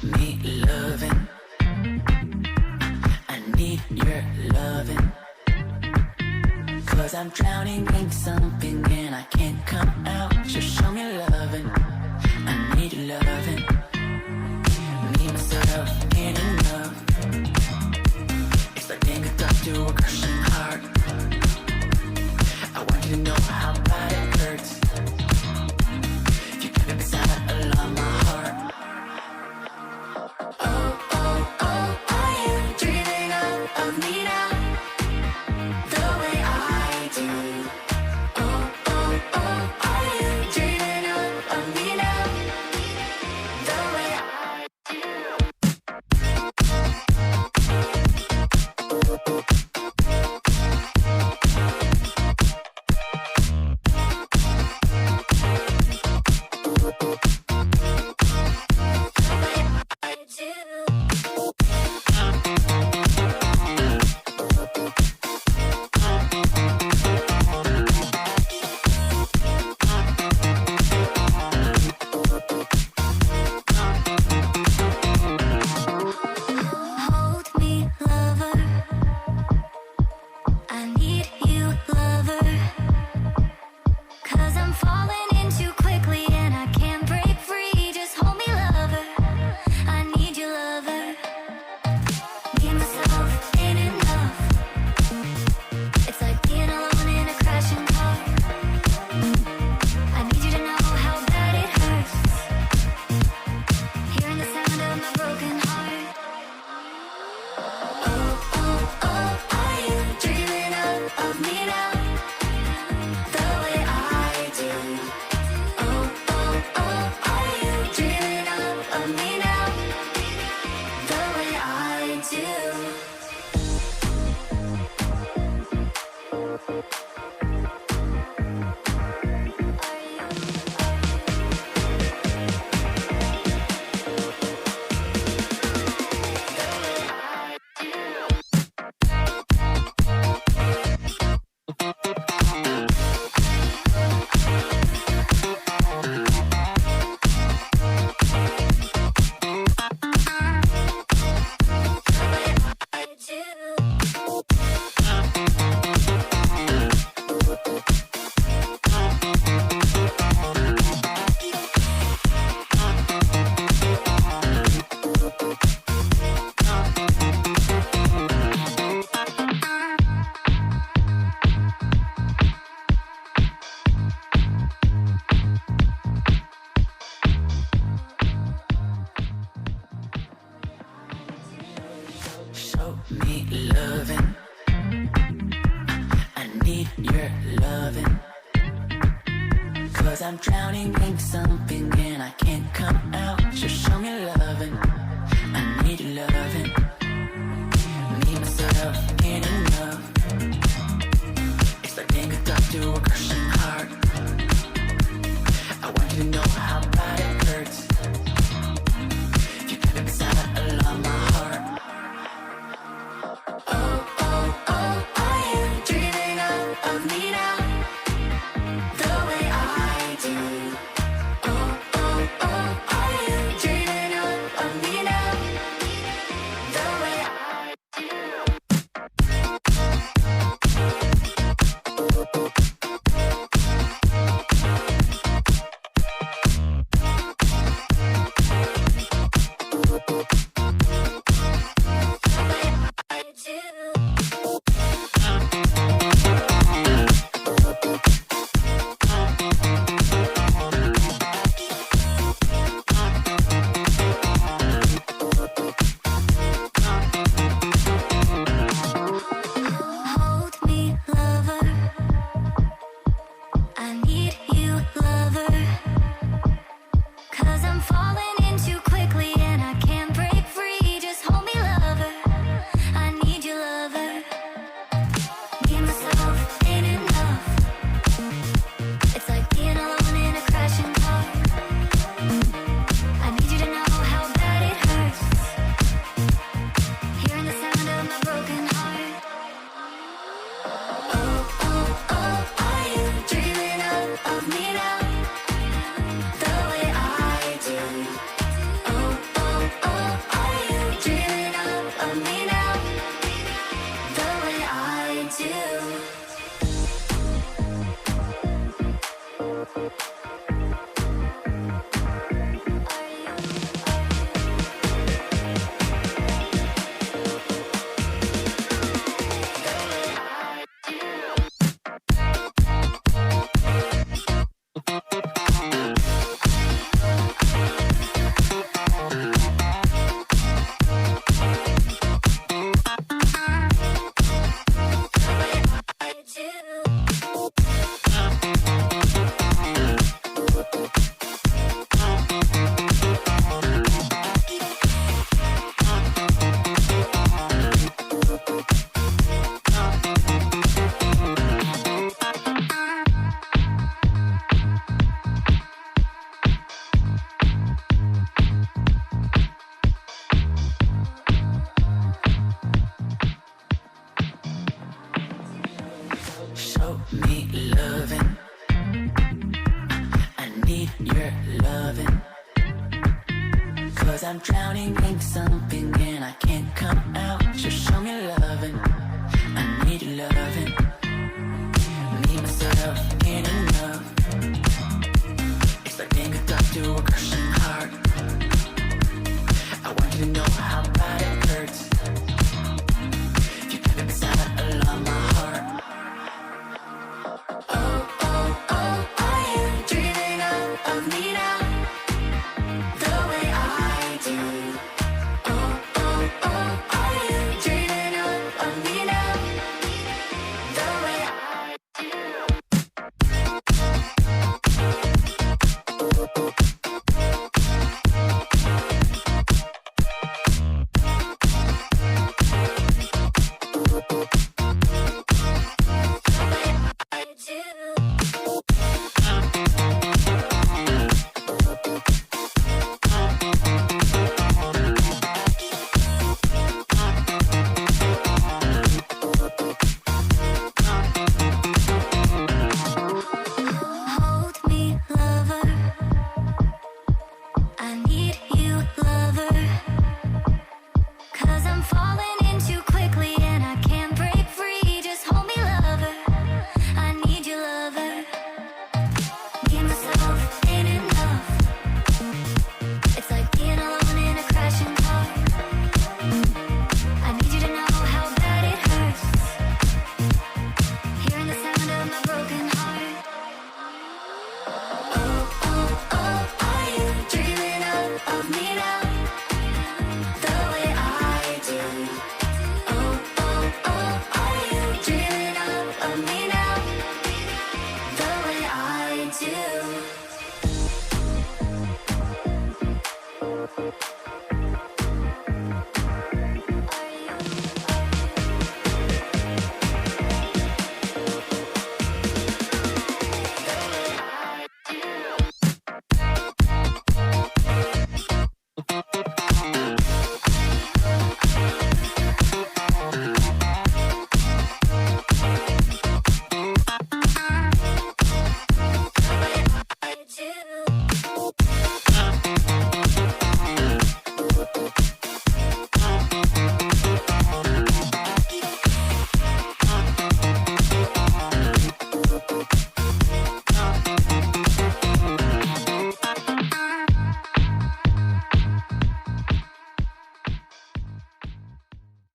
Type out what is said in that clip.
me loving. I need your loving. 'Cause I'm drowning in something and I can't come out. So show me loving. I need your loving. Me, myself, ain't enough. It's like being hooked to a crushing heart. I want you to know how bad it hurts. If you keep it beside along my heart. Oh, oh, oh, are you dreaming of me now? The way I do. Oh, oh, oh, are you dreaming of me now? The way I do. Hold me, lover. I need you, lover. 'Cause I'm falling in too quickly and I can't break free. Just hold me, lover. I need you, lover. Me and myself ain't enough. It's like being alone in a crashing car. I need you to know how bad it hurts. Hearing the sound of my broken heart. Oh, oh, oh, are you dreaming of me now? The way I do. Oh, oh, oh, are you dreaming of me now? The way I do. Show me loving. I need your loving. 'Cause I'm drowning in something and I can't come out. So show me loving. I need your loving. Me, myself, ain't enough. It's like being hooked to a crushing heart. I want you to know how bad it hurts. If you keep it beside along my heart. Oh, oh, oh, are you dreaming of me now? The way I do. Oh, oh, oh, are you dreaming of me I'm drowning in something and I can't come out. So show me loving, I need your loving. Need myself, ain't enough. Expecting a talk to a crush.